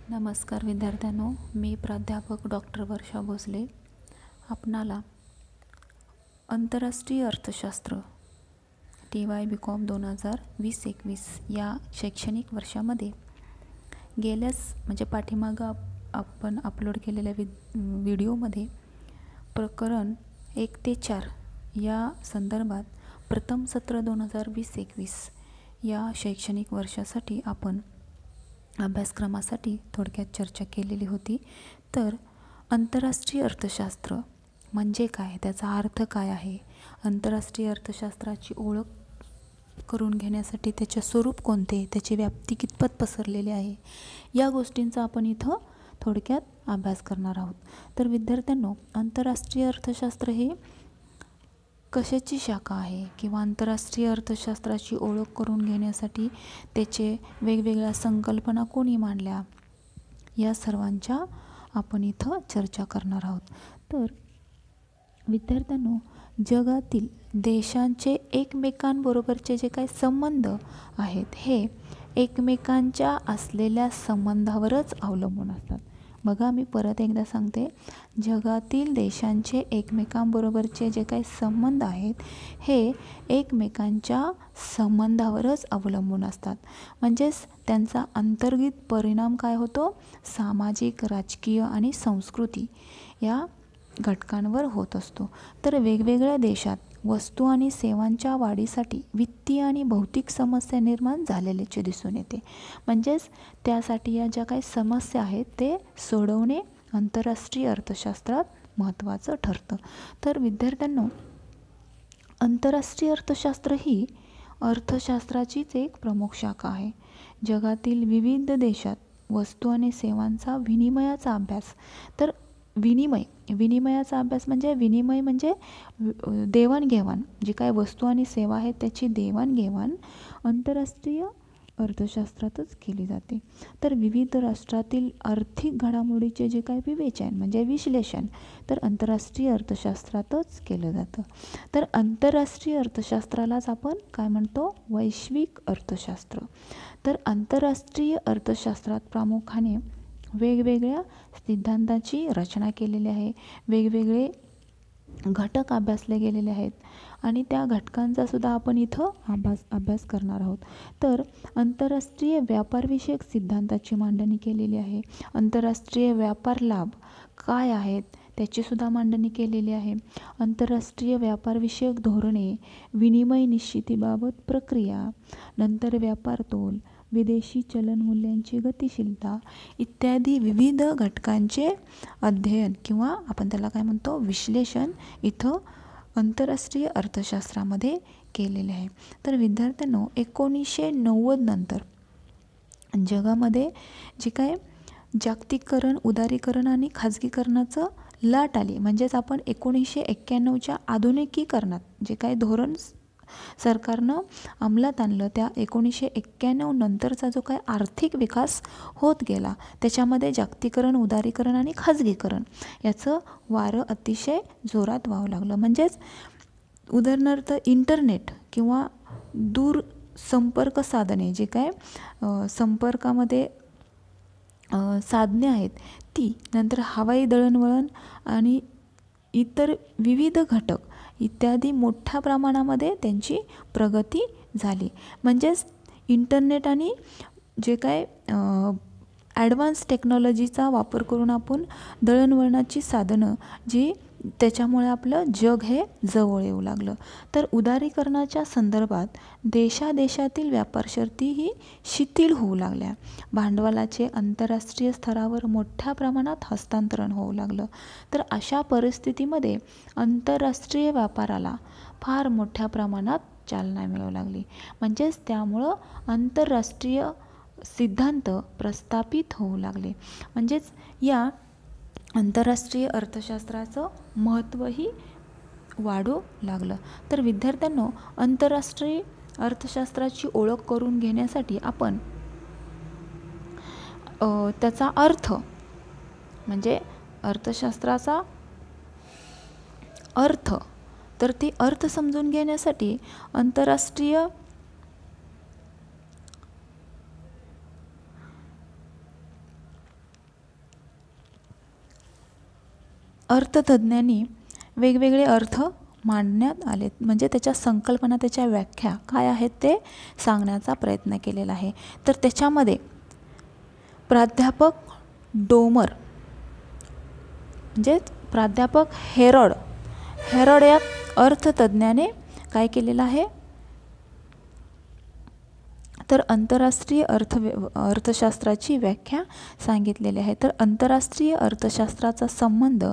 नमस्कार विद्यार्थ्यांनो, मी प्राध्यापक डॉक्टर वर्षा भोसले आपणाला आंतरराष्ट्रीय अर्थशास्त्र TY-BCom 2020-21 या शैक्षणिक वर्षामध्ये म्हणजे पाठीमागं आपण अपलोड केलेल्या व्हिडिओमध्ये प्रकरण 1 ते 4 या संदर्भात प्रथम सत्र 2020-21 या शैक्षणिक वर्षासाठी आपण अभ्यासक्रमासाठी थोडक्यात चर्चा केलेली होती। तर आंतरराष्ट्रीय अर्थशास्त्र म्हणजे काय, त्याचा अर्थ काय आहे, आंतरराष्ट्रीय अर्थशास्त्राची ओळख करून घेण्यासाठी त्याचे स्वरूप कोणते, त्याची व्याप्ती कितपत पसरलेली आहे, या गोष्टींचा आपण इथं थोडक्यात अभ्यास करणार आहोत। तर विद्यार्थ्यांनो, आंतरराष्ट्रीय अर्थशास्त्र हे कशाची शाखा आहे किंवा आंतरराष्ट्रीय अर्थशास्त्राची ओळख करून घेण्यासाठी त्याचे वेगवेगळ्या संकल्पना कोणी मांडल्या, या सर्वांच्या आपण इथं चर्चा करणार आहोत। तर विद्यार्थ्यांनो, जगातील देशांचे एकमेकांबरोबरचे जे काही संबंध आहेत हे एकमेकांच्या असलेल्या संबंधावरच अवलंबून असतात। बघा, मी परत एकदा सांगते, जगातील देशांचे एकमेकांबरोबरचे जे काही संबंध आहेत हे एकमेकांच्या संबंधावरच अवलंबून असतात। म्हणजेच त्यांचा अंतर्गत परिणाम काय होतो, सामाजिक, राजकीय आणि संस्कृती या घटकांवर होत असतो। तर वेगवेगळ्या देशात वस्तू आणि सेवांच्या वाढीसाठी वित्तीय आणि भौतिक समस्या निर्माण झालेल्याचे दिसून येते। म्हणजेच त्यासाठी या ज्या काही समस्या आहेत ते सोडवणे आंतरराष्ट्रीय अर्थशास्त्रात महत्त्वाचं ठरतं। तर विद्यार्थ्यांनो, आंतरराष्ट्रीय अर्थशास्त्र ही अर्थशास्त्राचीच एक प्रमुख शाखा आहे। जगातील विविध देशात वस्तू आणि सेवांचा विनिमयाचा अभ्यास। तर विनिमयाचा अभ्यास म्हणजे विनिमय म्हणजे देवाणघेवाण, जी काय वस्तू आणि सेवा आहेत त्याची देवाणघेवाण आंतरराष्ट्रीय अर्थशास्त्रातच केली जाते। तर विविध राष्ट्रातील आर्थिक घडामोडीचे जे काही विवेचन म्हणजे विश्लेषण तर आंतरराष्ट्रीय अर्थशास्त्रातच केलं जातं। तर आंतरराष्ट्रीय अर्थशास्त्रालाच आपण काय म्हणतो, वैश्विक अर्थशास्त्र। तर आंतरराष्ट्रीय अर्थशास्त्रात प्रामुख्याने वेगवेगळ्या सिद्धांताची रचना केलेली आहे, वेगवेगळे घटक अभ्यासले गेलेले आहेत आणि त्या घटकांचा सुद्धा आपण इथं अभ्यास करणार आहोत। तर आंतरराष्ट्रीय व्यापारविषयक सिद्धांताची मांडणी केलेली आहे, आंतरराष्ट्रीय व्यापार लाभ काय आहेत त्याची सुद्धा मांडणी केलेली आहे, आंतरराष्ट्रीय व्यापारविषयक धोरणे, विनिमय निश्चितीबाबत प्रक्रिया, नंतर व्यापार तोल, विदेशी चलन मूल्यांची गतिशीलता इत्यादी विविध घटकांचे अध्ययन किंवा आपण त्याला काय म्हणतो, विश्लेषण इथं आंतरराष्ट्रीय अर्थशास्त्रामध्ये केलेले आहे। तर विद्यार्थ्यांनो, 1990 नंतर जगामध्ये जे काय जागतिकीकरण, उदारीकरण आणि खाजगीकरणाचं लाट आली, म्हणजेच आपण 1991च्या आधुनिकीकरणात जे काही धोरण सरकारनं अंमलात आणलं त्या 1991 नंतरचा जो काय आर्थिक विकास होत गेला त्याच्यामध्ये जागतिकीकरण, उदारीकरण आणि खाजगीकरण याचं वारं अतिशय जोरात व्हावं लागलं। म्हणजेच उदाहरणार्थ इंटरनेट किंवा दूरसंपर्क साधने, जे काय संपर्कामध्ये साधने आहेत ती, नंतर हवाई दळणवळण आणि इतर विविध घटक इत्यादी मोठ्या प्रमाणामध्ये त्यांची प्रगती झाली। म्हणजेच इंटरनेट आणि जे काय ॲडव्हान्स टेक्नॉलॉजीचा वापर करून आपण दळणवळणाची साधनं जी त्याच्यामुळे आपलं जग हे जवळ येऊ लागलं। तर उदारीकरणाच्या संदर्भात देशादेशातील व्यापार शर्ती ही शिथिल होऊ लागल्या, भांडवलाचे आंतरराष्ट्रीय स्तरावर मोठ्या प्रमाणात हस्तांतरण होऊ लागलं। तर अशा परिस्थितीमध्ये आंतरराष्ट्रीय व्यापाराला फार मोठ्या प्रमाणात चालना मिळू लागली। म्हणजेच त्यामुळं आंतरराष्ट्रीय सिद्धांत प्रस्थापित होऊ लागले, म्हणजेच या आंतरराष्ट्रीय अर्थशास्त्राचं महत्त्वही वाढू लागलं। तर विद्यार्थ्यांनो, आंतरराष्ट्रीय अर्थशास्त्राची ओळख करून घेण्यासाठी आपण त्याचा अर्थ म्हणजे अर्थशास्त्राचा अर्थ, तर ती अर्थ समजून घेण्यासाठी आंतरराष्ट्रीय अर्थतज्ज्ञांनी वेगवेगळे अर्थ मांडण्यात आले, म्हणजे त्याच्या संकल्पना, त्याच्या व्याख्या काय आहेत ते सांगण्याचा प्रयत्न केलेला आहे. तर त्याच्यामध्ये प्राध्यापक डोमर म्हणजे प्राध्यापक हेरॉड या अर्थतज्ज्ञाने काय केलेलं आहे, तर आंतरराष्ट्रीय अर्थशास्त्राची व्याख्या सांगितलेली आहे. तर आंतरराष्ट्रीय अर्थशास्त्राचा संबंध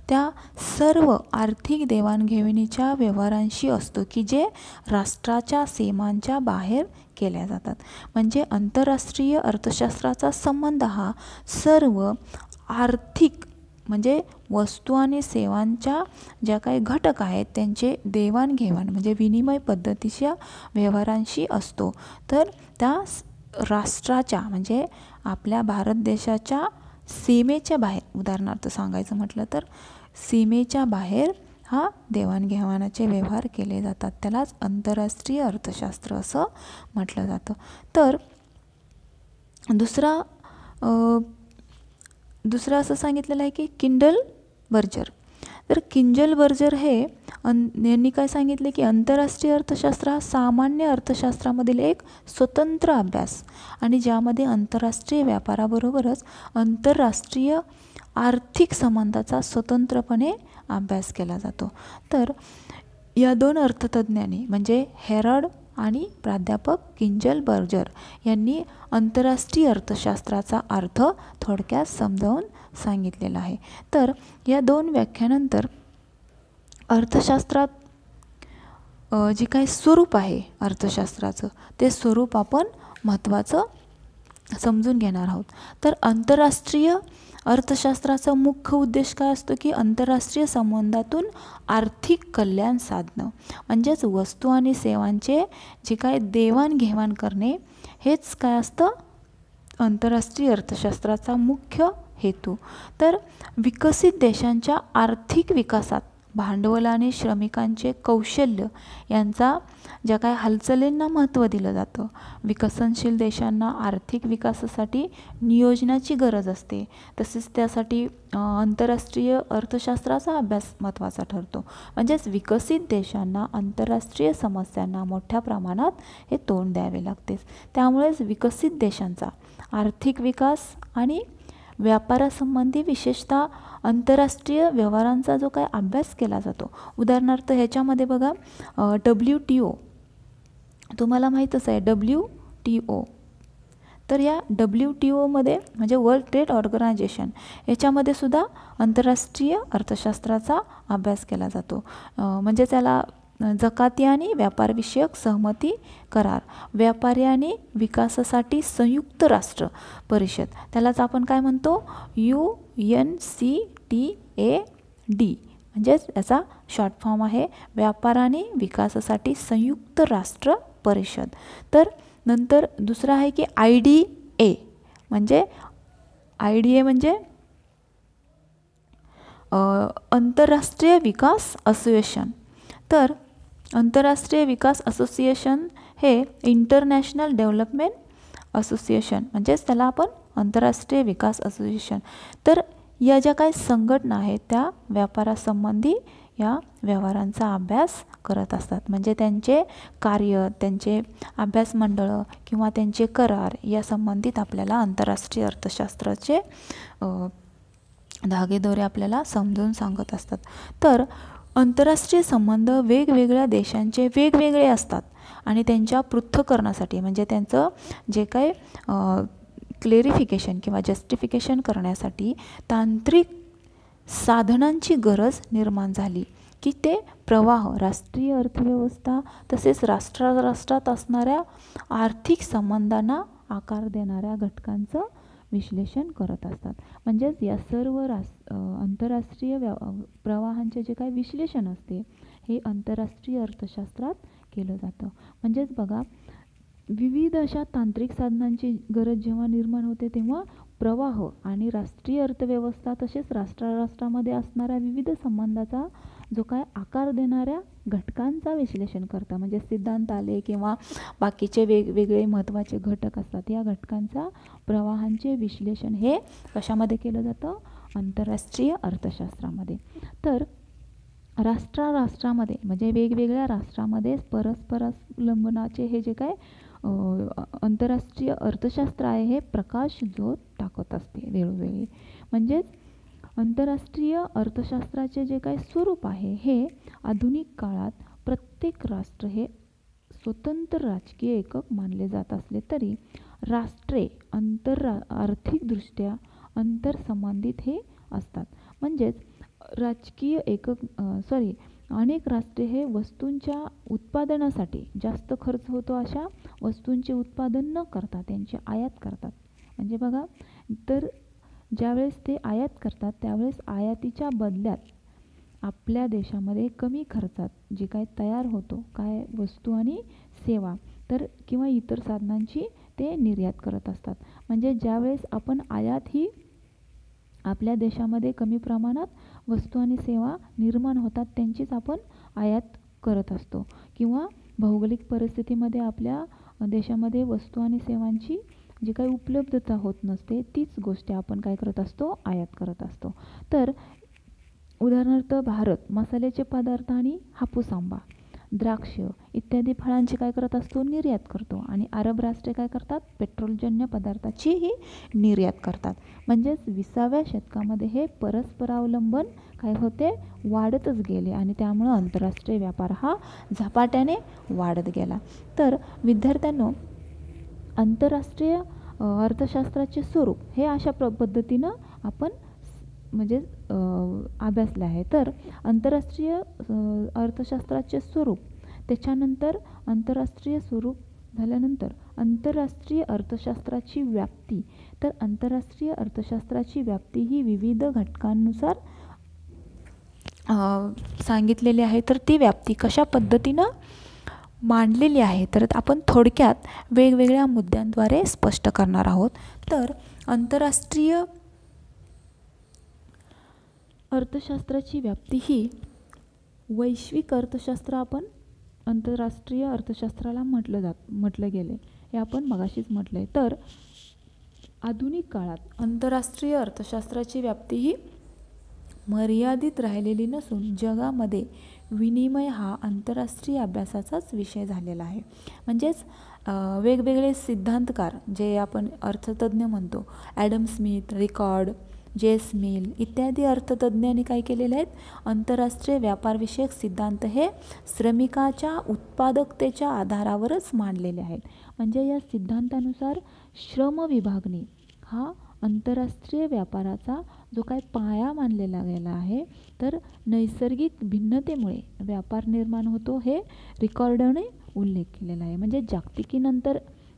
त्या सर्व आर्थिक देवाणघेवाणीच्या व्यवहारांशी असतो की जे राष्ट्राच्या सीमांच्या बाहेर केल्या जातात. म्हणजे आंतरराष्ट्रीय अर्थशास्त्राचा संबंध हा सर्व आर्थिक म्हणजे वस्तू आणि सेवांच्या ज्या काही घटक आहेत त्यांचे देवाणघेवाण म्हणजे विनिमय पद्धतीच्या व्यवहारांशी असतो. तर त्या राष्ट्राच्या म्हणजे आपल्या भारत देशाच्या सीमेच्या बाहेर, उदाहरणार्थ सांगायचं म्हटलं तर सीमेच्या बाहेर हा देवाणघेवाणाचे व्यवहार केले जातात. त्यालाच आंतरराष्ट्रीय अर्थशास्त्र असं म्हटलं जातं. तर दुसरं असं सांगितलेलं आहे की किंडलबर्जर. तर किंडलबर्जर यांनी काय सांगितले की आंतरराष्ट्रीय अर्थशास्त्र हा सामान्य अर्थशास्त्रामधील एक स्वतंत्र अभ्यास आणि ज्यामध्ये आंतरराष्ट्रीय व्यापाराबरोबरच आंतरराष्ट्रीय आर्थिक संबंधाचा स्वतंत्रपणे अभ्यास केला जातो. तर या दोन अर्थतज्ज्ञांनी म्हणजे हेरॉड आणि प्राध्यापक किंडलबर्जर यांनी आंतरराष्ट्रीय अर्थशास्त्राचा अर्थ थोडक्यात समजावून सांगितलेला आहे. तर या दोन व्याख्यानंतर अर्थशास्त्रात जे काही स्वरूप आहे अर्थशास्त्राचं ते स्वरूप आपण महत्त्वाचं समजून घेणार आहोत. तर आंतरराष्ट्रीय अर्थशास्त्राचा मुख्य उद्देश काय असतो की आंतरराष्ट्रीय संबंधातून आर्थिक कल्याण साधणं म्हणजेच वस्तू आणि सेवांचे जे काय देवाणघेवाण करणे हेच काय असतं आंतरराष्ट्रीय अर्थशास्त्राचा मुख्य हेतू. तर विकसित देशांच्या आर्थिक विकासात भांडवल आणि श्रमिकांचे कौशल्य यांचा ज्या काय हालचालींना महत्त्व दिलं जातं. विकसनशील देशांना आर्थिक विकासासाठी नियोजनाची गरज असते, तसेच त्यासाठी आंतरराष्ट्रीय अर्थशास्त्राचा अभ्यास महत्त्वाचा ठरतो. म्हणजेच विकसित देशांना आंतरराष्ट्रीय समस्यांना मोठ्या प्रमाणात हे तोंड द्यावे लागते. त्यामुळेच विकसित देशांचा आर्थिक विकास आणि व्यापारासंबंधी विशेषतः आंतरराष्ट्रीय व्यवहारांचा जो काय अभ्यास केला जातो. उदाहरणार्थ ह्याच्यामध्ये बघा WTO तुम्हाला माहीतच आहे WTO. तर या WTOमध्ये म्हणजे वर्ल्ड ट्रेड ऑर्गनायझेशन याच्यामध्ये सुद्धा आंतरराष्ट्रीय अर्थशास्त्राचा अभ्यास केला जातो. म्हणजे त्याला जकाती आणि व्यापारविषयक सहमती करार, व्यापारी आणि विकासासाठी संयुक्त राष्ट्र परिषद त्यालाच आपण काय म्हणतो UNCTAD म्हणजेच याचा शॉर्ट फॉर्म आहे व्यापार आणि विकासासाठी संयुक्त राष्ट्र परिषद. तर नंतर दुसरं आहे की IDA म्हणजे आंतरराष्ट्रीय विकास असोसिएशन. तर आंतरराष्ट्रीय विकास असोसिएशन हे इंटरनॅशनल डेव्हलपमेंट असोसिएशन म्हणजेच त्याला आपण आंतरराष्ट्रीय विकास असोसिएशन. तर या ज्या काही संघटना आहेत त्या व्यापारासंबंधी या व्यवहारांचा अभ्यास करत असतात. म्हणजे त्यांचे कार्य, त्यांचे अभ्यास मंडळं किंवा त्यांचे करार या संबंधित आपल्याला आंतरराष्ट्रीय अर्थशास्त्राचे धागेदोरे आपल्याला समजून सांगत असतात. तर आंतरराष्ट्रीय संबंध वेगवेगळ्या देशांचे वेगवेगळे असतात आणि त्यांच्या पृथक्करणासाठी म्हणजे त्यांचं जे काही क्लेरिफिकेशन किंवा जस्टिफिकेशन करण्यासाठी तांत्रिक साधनांची गरज निर्माण झाली की ते प्रवाह, राष्ट्रीय अर्थव्यवस्था तसेच राष्ट्रात असणाऱ्या आर्थिक संबंधांना आकार देणाऱ्या घटकांचं विश्लेषण करत असतात. म्हणजेच या सर्व आंतरराष्ट्रीय प्रवाहांचे जे काही विश्लेषण असते हे आंतरराष्ट्रीय अर्थशास्त्रात केलं जातं. म्हणजेच बघा विविध अशा तांत्रिक साधनांची गरज जेव्हा निर्माण होते तेव्हा प्रवाह आणि राष्ट्रीय अर्थव्यवस्था तसेच राष्ट्रामध्ये असणाऱ्या विविध संबंधाचा जो काय आकार देणाऱ्या घटकांचा विश्लेषण करता म्हणजे सिद्धांत आले किंवा बाकीचे वेगवेगळे महत्त्वाचे घटक असतात या घटकांचा प्रवाहांचे विश्लेषण हे कशामध्ये केलं जातं आंतरराष्ट्रीय अर्थशास्त्रामध्ये. तर राष्ट्रामध्ये म्हणजे वेगवेगळ्या राष्ट्रामध्ये परस्परावलंबनाचे हे जे काय आंतरराष्ट्रीय अर्थशास्त्र आहे हे प्रकाश जो टाकत असते वेळोवेळी. म्हणजेच आंतरराष्ट्रीय अर्थशास्त्राचे जे काही स्वरूप आहे हे आधुनिक काळात प्रत्येक राष्ट्र हे स्वतंत्र राजकीय एकक मानले जात असले तरी राष्ट्रे आर्थिकदृष्ट्या आंतरसंबंधित हे असतात. म्हणजेच राजकीय एकक अनेक राष्ट्रे हे वस्तूंच्या उत्पादनासाठी जास्त खर्च होतो अशा वस्तूंचे उत्पादन न करता त्यांची आयात करतात. म्हणजे बघा, तर ज्यावेळेस ते आयात करतात त्यावेळेस आयातीच्या बदल्यात आपल्या देशामध्ये कमी खर्चात जे काय तयार होतो काय वस्तू आणि सेवा तर किंवा इतर साधनांची ते निर्यात करत असतात. म्हणजे ज्यावेळेस आपण आयात ही आपल्या देशामध्ये कमी प्रमाणात वस्तू आणि सेवा निर्माण होतात त्यांचीच आपण आयात करत असतो किंवा भौगोलिक परिस्थितीमध्ये आपल्या देशामध्ये वस्तू आणि सेवांची जी काही उपलब्धता होत नसते तीच गोष्टी आपण काय करत असतो आयात करत असतो. तर उदाहरणार्थ भारत मसाल्याचे पदार्थ आणि हापूस आंबा द्राक्ष इत्यादी फळांची काय करत असतो निर्यात करतो आणि अरब राष्ट्रे काय करतात पेट्रोलजन्य पदार्थाचीही निर्यात करतात. म्हणजेच 20व्या शतकामध्ये हे परस्परावलंबन काय होते वाढतच गेले आणि त्यामुळं आंतरराष्ट्रीय व्यापार हा झपाट्याने वाढत गेला. तर विद्यार्थ्यांनो आंतरराष्ट्रीय अर्थशास्त्राचे स्वरूप हे अशा पद्धतीनं आपण म्हणजे अभ्यासले आहे. तर आंतरराष्ट्रीय अर्थशास्त्राचे स्वरूप त्याच्यानंतर आंतरराष्ट्रीय स्वरूप झाल्यानंतर आंतरराष्ट्रीय अर्थशास्त्राची व्याप्ती. तर आंतरराष्ट्रीय अर्थशास्त्राची व्याप्ती ही विविध घटकांनुसार सांगितलेली आहे. तर ती व्याप्ती कशा पद्धतीनं मांडलेली आहे तर आपण थोडक्यात वेगवेगळ्या मुद्द्यांद्वारे स्पष्ट करणार आहोत. तर आंतरराष्ट्रीय अर्थशास्त्राची व्याप्ती ही वैश्विक अर्थशास्त्र आपण आंतरराष्ट्रीय अर्थशास्त्राला म्हटलं गेले हे आपण मगाशीच म्हटलंय. तर आधुनिक काळात आंतरराष्ट्रीय अर्थशास्त्राची व्याप्ती ही मर्यादित राहिलेली नसून जगामध्ये विनिमय हा आंतरराष्ट्रीय अभ्यासाचाच विषय झालेला आहे. म्हणजेच वेगवेगळे सिद्धांतकार जे आपण अर्थतज्ञ म्हणतो ॲडम स्मिथ रिकॉर्ड जेस मिल इत्यादी अर्थतज्ञांनी काय केलेले आहेत आंतरराष्ट्रीय व्यापारविषयक सिद्धांत हे श्रमिकाच्या उत्पादकतेच्या आधारावरच मांडलेले आहेत. म्हणजे या सिद्धांतानुसार श्रम विभागणी हा आंतरराष्ट्रीय व्यापाराचा जो काय पाया मानलेला गेला आहे. तर नैसर्गिक भिन्नतेमुळे व्यापार निर्माण होतो हे रिकॉर्डने उल्लेख केलेला आहे. म्हणजे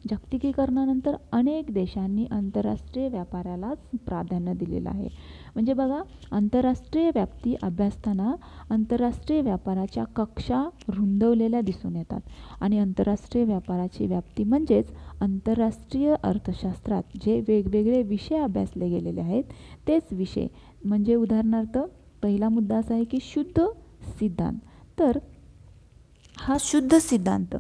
जागतिकीकरणानंतर अनेक देशांनी आंतरराष्ट्रीय व्यापारालाच प्राधान्य दिलेलं आहे. म्हणजे बघा आंतरराष्ट्रीय व्याप्ती अभ्यासताना आंतरराष्ट्रीय व्यापाराच्या कक्षा रुंदवलेल्या दिसून येतात आणि आंतरराष्ट्रीय व्यापाराची व्याप्ती म्हणजेच आंतरराष्ट्रीय अर्थशास्त्रात जे वेगवेगळे विषय अभ्यासले गेलेले आहेत तेच विषय. म्हणजे उदाहरणार्थ पहिला मुद्दा असा आहे की शुद्ध सिद्धांत. तर हा शुद्ध सिद्धांत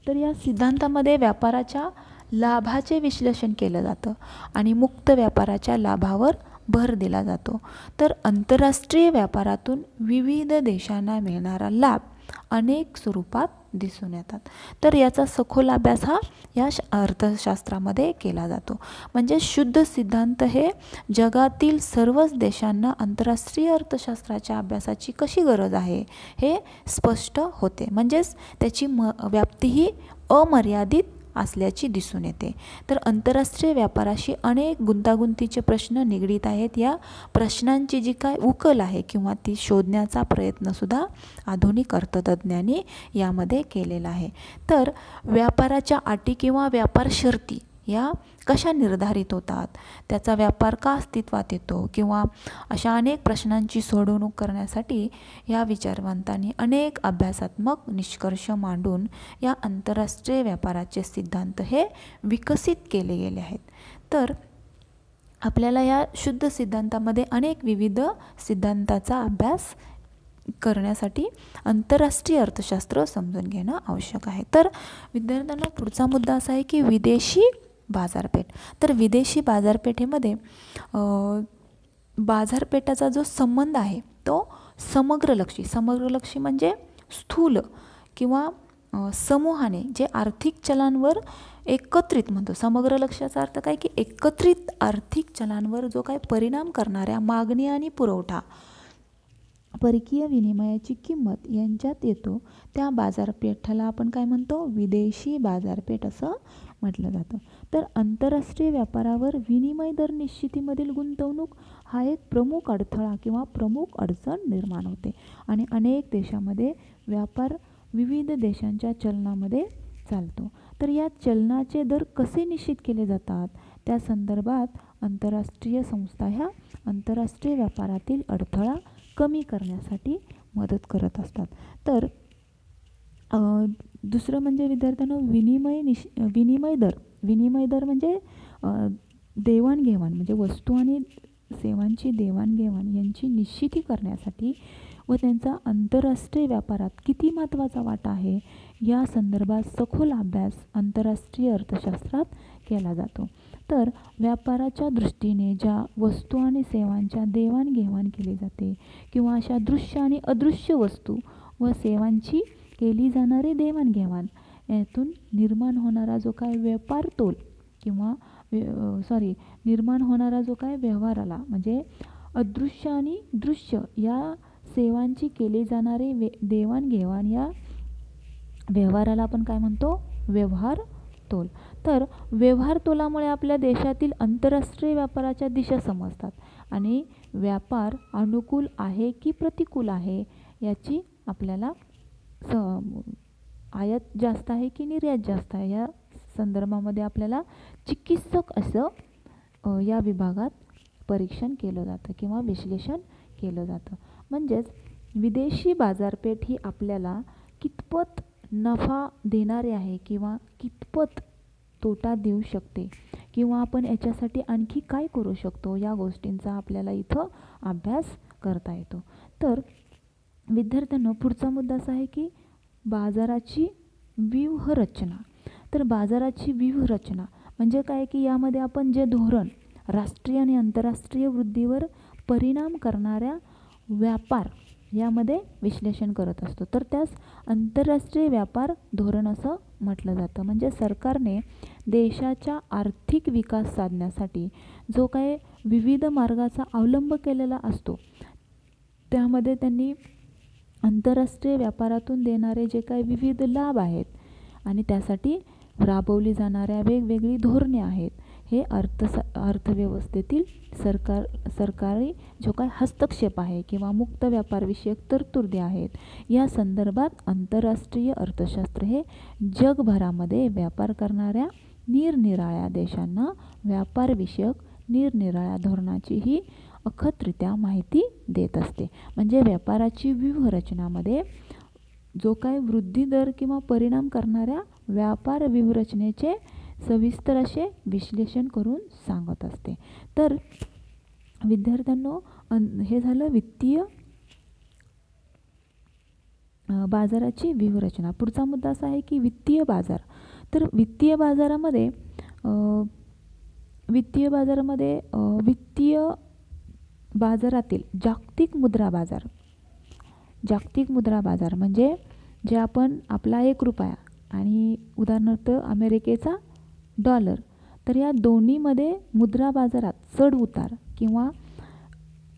तर या सिद्धांतामध्ये व्यापाराच्या लाभाचे विश्लेषण केलं जातं आणि मुक्त व्यापाराच्या लाभावर भर दिला जातो. तर आंतरराष्ट्रीय व्यापारातून विविध देशांना मिळणारा लाभ अनेक स्वरूपात दिसून येतात. तर याचा सखोल अभ्यास हा या अर्थशास्त्रामध्ये केला जातो. म्हणजे शुद्ध सिद्धांत हे जगातील सर्वच देशांना आंतरराष्ट्रीय अर्थशास्त्राच्या अभ्यासाची कशी गरज आहे हे स्पष्ट होते. म्हणजेच त्याची व्याप्ती ही अमर्यादित असल्याची दिसून येते. तर आंतरराष्ट्रीय व्यापाराशी अनेक गुंतागुंतीचे प्रश्न निगडीत आहेत. या प्रश्नांची जी काय उकल आहे किंवा ती शोधण्याचा प्रयत्नसुद्धा आधुनिक अर्थतज्ञांनी यामध्ये केलेला आहे. तर व्यापाराच्या अटी किंवा व्यापार शर्ती या कशा निर्धारित होतात त्याचा व्यापार का अस्तित्वात येतो किंवा अशा अनेक प्रश्नांची सोडवणूक करण्यासाठी या विचारवंतांनी अनेक अभ्यासात्मक निष्कर्ष मांडून या आंतरराष्ट्रीय व्यापाराचे सिद्धांत हे विकसित केले गेले आहेत. तर आपल्याला या शुद्ध सिद्धांतामध्ये अनेक विविध सिद्धांताचा अभ्यास करण्यासाठी आंतरराष्ट्रीय अर्थशास्त्र समजून घेणं आवश्यक आहे. तर विद्यार्थ्यांना पुढचा मुद्दा असा आहे की विदेशी बाजारपेठ. तर विदेशी बाजारपेठेमध्ये बाजारपेठाचा जो संबंध आहे तो समग्रलक्षी म्हणजे स्थूल किंवा समूहाने जे आर्थिक चलांवर एकत्रित म्हणतो. समग्र लक्ष्याचा अर्थ काय की एकत्रित आर्थिक चलांवर जो काय परिणाम करणाऱ्या मागणी आणि पुरवठा, परकीय विनिमयाची किंमत यांच्यात येतो त्या बाजारपेठाला आपण काय म्हणतो, विदेशी बाजारपेठ असं म्हटलं जातं. तर आंतरराष्ट्रीय व्यापारावर विनिमय दर निश्चितीमधील गुंतवणूक हा एक प्रमुख अडथळा किंवा प्रमुख अडचण निर्माण होते आणि अनेक देशामध्ये व्यापार विविध देशांच्या चलनामध्ये चालतो. तर या चलनाचे दर कसे निश्चित केले जातात, त्या संदर्भात आंतरराष्ट्रीय संस्था ह्या आंतरराष्ट्रीय व्यापारातील अडथळा कमी करण्यासाठी मदत करत असतात. तर दुसरं म्हणजे विद्यार्थ्यांना विनिमय दर म्हणजे देवाणघेवाण म्हणजे वस्तू आणि सेवांची देवाणघेवाण यांची निश्चिती करण्यासाठी व त्यांचा आंतरराष्ट्रीय व्यापारात किती महत्त्वाचा वाटा आहे या संदर्भात सखोल अभ्यास आंतरराष्ट्रीय अर्थशास्त्रात केला जातो. तर व्यापाराच्या दृष्टीने ज्या वस्तू आणि सेवांच्या देवाणघेवाण केली जाते किंवा अशा दृश्य आणि अदृश्य वस्तू व सेवांची केली जाणारी देवाणघेवाण यातून निर्माण होणारा जो काय व्यापार तोल किंवा निर्माण होणारा जो काय व्यवहाराला म्हणजे अदृश्य आणि दृश्य या सेवांची केली जाणारी देवाणघेवाण या व्यवहाराला आपण काय म्हणतो, व्यवहार तोल. तर व्यवहार तोलामुळे आपल्या देशातील आंतरराष्ट्रीय व्यापाराच्या दिशा समजतात आणि व्यापार अनुकूल आहे की प्रतिकूल आहे याची आपल्याला आयात जास्त आहे की निर्यात जास्त आहे या संदर्भामध्ये आपल्याला चिकित्सक असं या विभागात परीक्षण केलं जातं किंवा विश्लेषण केलं जातं. म्हणजेच विदेशी बाजारपेठ ही आपल्याला कितपत नफा देणारी आहे किंवा कितपत तोटा देऊ शकते किंवा आपण याच्यासाठी आणखी काय करू शकतो या गोष्टींचा आपल्याला इथं अभ्यास करता येतो. तर विद्यार्थ्यांनो पुढचा मुद्दा असा आहे की बाजाराची व्यूहरचना. तर बाजाराची व्यूहरचना म्हणजे काय की यामध्ये आपण जे धोरण राष्ट्रीय आणि आंतरराष्ट्रीय वृद्धीवर परिणाम करणाऱ्या व्यापार यामध्ये विश्लेषण करत असतो. तर त्यास आंतरराष्ट्रीय व्यापार धोरण असं म्हटलं जातं. म्हणजे सरकारने देशाच्या आर्थिक विकास साधण्यासाठी जो काय विविध मार्गाचा अवलंब केलेला असतो त्यामध्ये त्यांनी आंतरराष्ट्रीय व्यापारातून देणारे जे काही विविध लाभ आहेत आणि त्यासाठी राबवली जाणाऱ्या वेगवेगळी धोरणे आहेत हे अर्थव्यवस्थेतील सरकारी जो काय हस्तक्षेप आहे किंवा मुक्त व्यापारविषयक तरतुदी आहेत या संदर्भात आंतरराष्ट्रीय अर्थशास्त्र हे जगभरामध्ये व्यापार करणाऱ्या निरनिराळ्या देशांना व्यापारविषयक निरनिराळ्या धोरणाची ही अखत्रित्या माहिती देत असते. म्हणजे व्यापाराची व्यूहरचनामध्ये जो काय वृद्धी दर किंवा परिणाम करणाऱ्या व्यापार व्यूहरचनेचे सविस्तर असे विश्लेषण करून सांगत असते. तर विद्यार्थ्यांनो हे झालं वित्तीय बाजाराची व्यूहरचना. पुढचा मुद्दा असा आहे की वित्तीय बाजार. तर वित्तीय बाजारातील जागतिक मुद्रा बाजार म्हणजे जे आपण आपला 1 रुपया आणि उदाहरणार्थ अमेरिकेचा डॉलर तर या दोन्हीमध्ये मुद्रा बाजारात चढ उतार किंवा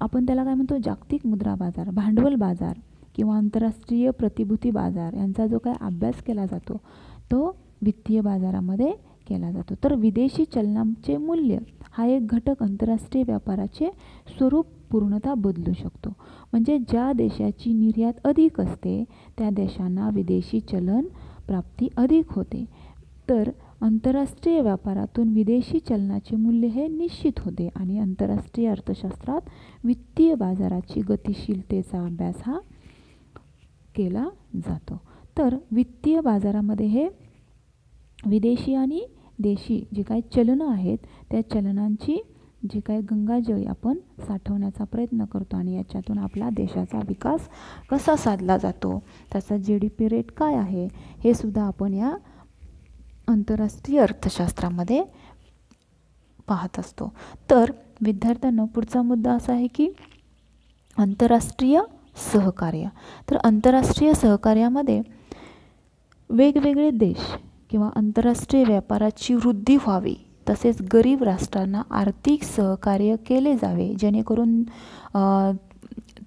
आपण त्याला काय म्हणतो जागतिक मुद्रा बाजार, भांडवल बाजार किंवा आंतरराष्ट्रीय प्रतिभूती बाजार यांचा जो काय अभ्यास केला जातो तो वित्तीय बाजारामध्ये केला जातो. तर विदेशी चलनाचे मूल्य हा एक घटक आंतरराष्ट्रीय व्यापाराचे स्वरूप पूर्णतः बदलू शकतो. म्हणजे ज्या देशाची निर्यात अधिक असते त्या देशांना विदेशी चलन प्राप्ती अधिक होते. तर आंतरराष्ट्रीय व्यापारातून विदेशी चलनाचे मूल्य हे निश्चित होते आणि आंतरराष्ट्रीय अर्थशास्त्रात वित्तीय बाजाराची गतिशीलतेचा अभ्यास हा केला जातो. तर वित्तीय बाजारामध्ये हे विदेशी आणि देशी जे काही चलनं आहेत त्या चलनांची जी काही गंगाजळी आपण साठवण्याचा प्रयत्न करतो आणि याच्यातून आपला देशाचा विकास कसा साधला जातो, त्याचा GDP रेट काय आहे हे सुद्धा आपण या आंतरराष्ट्रीय अर्थशास्त्रामध्ये पाहत असतो. तर विद्यार्थ्यांनो पुढचा मुद्दा असा आहे की आंतरराष्ट्रीय सहकार्य. तर आंतरराष्ट्रीय सहकार्यामध्ये वेगवेगळे देश किंवा आंतरराष्ट्रीय व्यापाराची वृद्धी व्हावी, तसेच गरीब राष्ट्रांना आर्थिक सहकार्य केले जावे, जेणेकरून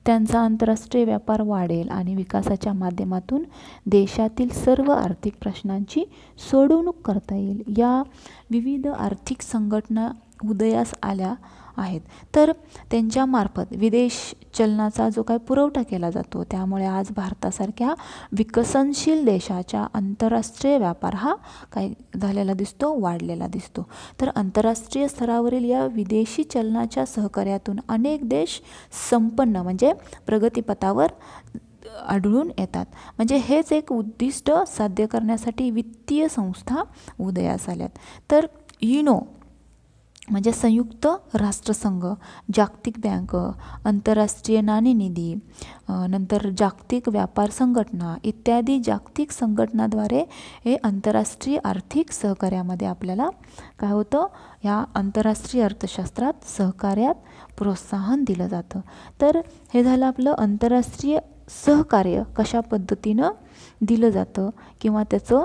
त्यांचा आंतरराष्ट्रीय व्यापार वाढेल आणि विकासाच्या माध्यमातून देशातील सर्व आर्थिक प्रश्नांची सोडवणूक करता येईल. या विविध आर्थिक संघटना उदयास आल्या आहेत. तर त्यांच्यामार्फत विदेश चलनाचा जो काही पुरवठा केला जातो, त्यामुळे आज भारतासारख्या विकसनशील देशाच्या आंतरराष्ट्रीय व्यापार हा काय झालेला दिसतो, वाढलेला दिसतो. तर आंतरराष्ट्रीय स्तरावरील या विदेशी चलनाच्या सहकार्यातून अनेक देश संपन्न म्हणजे प्रगतीपथावर आढळून येतात. म्हणजे हेच एक उद्दिष्ट साध्य करण्यासाठी वित्तीय संस्था उदयास आल्यात. तर युनो म्हणजे संयुक्त राष्ट्रसंघ, जागतिक बँक, आंतरराष्ट्रीय नाणेनिधी, नंतर जागतिक व्यापार संघटना इत्यादी जागतिक संघटनाद्वारे हे आंतरराष्ट्रीय आर्थिक सहकार्यामध्ये आपल्याला काय होतं, या आंतरराष्ट्रीय अर्थशास्त्रात सहकार्यात प्रोत्साहन दिलं जातं. तर हे झालं आपलं आंतरराष्ट्रीय सहकार्य कशा पद्धतीनं दिलं जातं किंवा त्याचं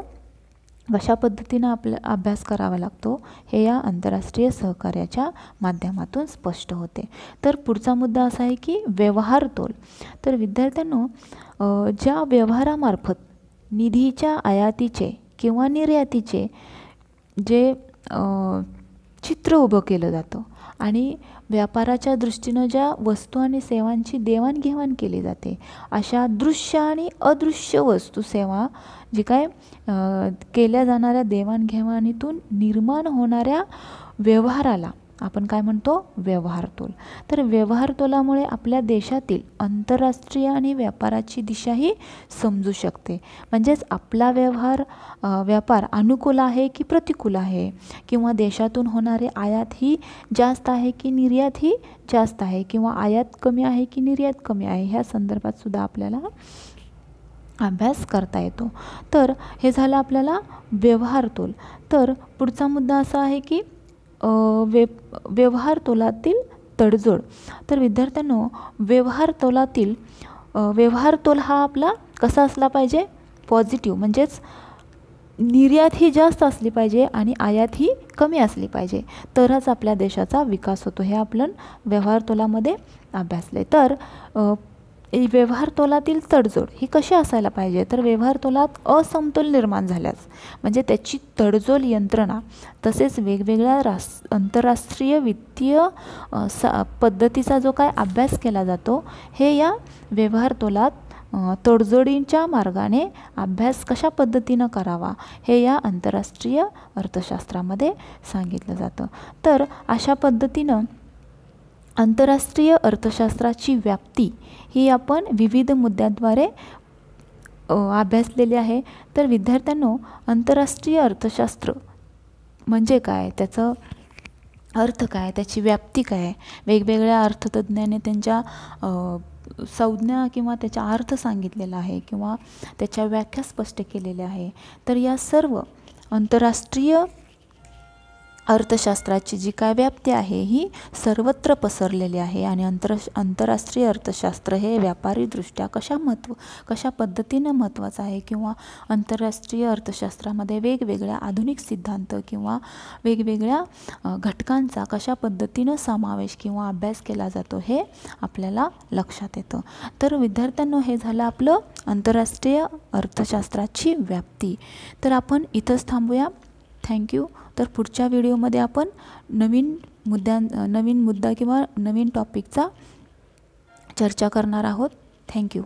कशा पद्धतीनं आपला अभ्यास करावा लागतो, हे या आंतरराष्ट्रीय सहकार्याच्या माध्यमातून स्पष्ट होते. तर पुढचा मुद्दा असा आहे की व्यवहार तोल. तर विद्यार्थ्यांनो, ज्या व्यवहारामार्फत निधीच्या आयातीचे किंवा निर्यातीचे जे चित्र उभं केलं जातं आणि व्यापाराच्या दृष्टीनं ज्या वस्तू आणि सेवांची देवाणघेवाण केली जाते, अशा दृश्य आणि अदृश्य वस्तू सेवा जी काय केल्या जाणाऱ्या देवाणघेवाणीतून निर्माण होणाऱ्या व्यवहाराला आपण काय म्हणतो, व्यवहार तोल. तर व्यवहार तोलामुळे आपल्या देशातील आंतरराष्ट्रीय आणि व्यापाराची दिशाही समजू शकते. म्हणजेच आपला व्यापार अनुकूल आहे की प्रतिकूल आहे, किंवा देशातून होणारे आयात ही जास्त आहे की निर्यात ही जास्त आहे, किंवा आयात कमी आहे की निर्यात कमी आहे, ह्या संदर्भात सुद्धा आपल्याला अभ्यास करता येतो. तर हे झालं आपल्याला व्यवहार तोल. तर पुढचा मुद्दा असा आहे की व्यवहार तोलातील तडजोड. तर विद्यार्थ्यांनो, व्यवहार तोल हा आपला कसा असला पाहिजे, पॉझिटिव्ह. म्हणजेच निर्यात ही जास्त असली पाहिजे आणि आयात ही कमी असली पाहिजे, तरच आपल्या देशाचा विकास होतो. हे आपण व्यवहार तोलामध्ये अभ्यासले. तर व्यवहार तोलातील तडजोड ही कशी असायला पाहिजे, तर व्यवहार तोलात असमतोल निर्माण झाल्यास म्हणजे त्याची तडजोड यंत्रणा तसेच वेगवेगळ्या आंतरराष्ट्रीय वित्तीय पद्धतीचा जो काय अभ्यास केला जातो, हे या व्यवहार तोलात तडजोडींच्या मार्गाने अभ्यास कशा पद्धतीनं करावा, हे या आंतरराष्ट्रीय अर्थशास्त्रामध्ये सांगितलं जातं. तर अशा पद्धतीनं आंतरराष्ट्रीय अर्थशास्त्राची व्याप्ती ही आपण विविध मुद्द्यांद्वारे अभ्यासलेली आहे. तर विद्यार्थ्यांनो, आंतरराष्ट्रीय अर्थशास्त्र म्हणजे काय, त्याचं अर्थ काय, त्याची व्याप्ती काय, वेगवेगळ्या अर्थतज्ञाने त्यांच्या संज्ञा किंवा त्याचा अर्थ सांगितलेला आहे किंवा त्याच्या व्याख्या स्पष्ट केलेल्या आहे. तर या सर्व आंतरराष्ट्रीय अर्थशास्त्राची जी काय व्याप्ती आहे ही सर्वत्र पसरलेली आहे. आणि आंतरराष्ट्रीय अर्थशास्त्र हे व्यापारीदृष्ट्या कशा पद्धतीनं महत्त्वाचं आहे, किंवा आंतरराष्ट्रीय अर्थशास्त्रामध्ये वेगवेगळ्या आधुनिक सिद्धांत किंवा वेगवेगळ्या घटकांचा कशा पद्धतीनं समावेश किंवा अभ्यास केला जातो, हे आपल्याला लक्षात येतं. तर विद्यार्थ्यांनो, हे झालं आपलं आंतरराष्ट्रीय अर्थशास्त्राची व्याप्ती. तर आपण इथंच थांबूया. थँक्यू. तर पुढच्या व्हिडिओमध्ये आपण नवीन मुद्दा किंवा नवीन टॉपिकचा चर्चा करणार आहोत. थँक्यू.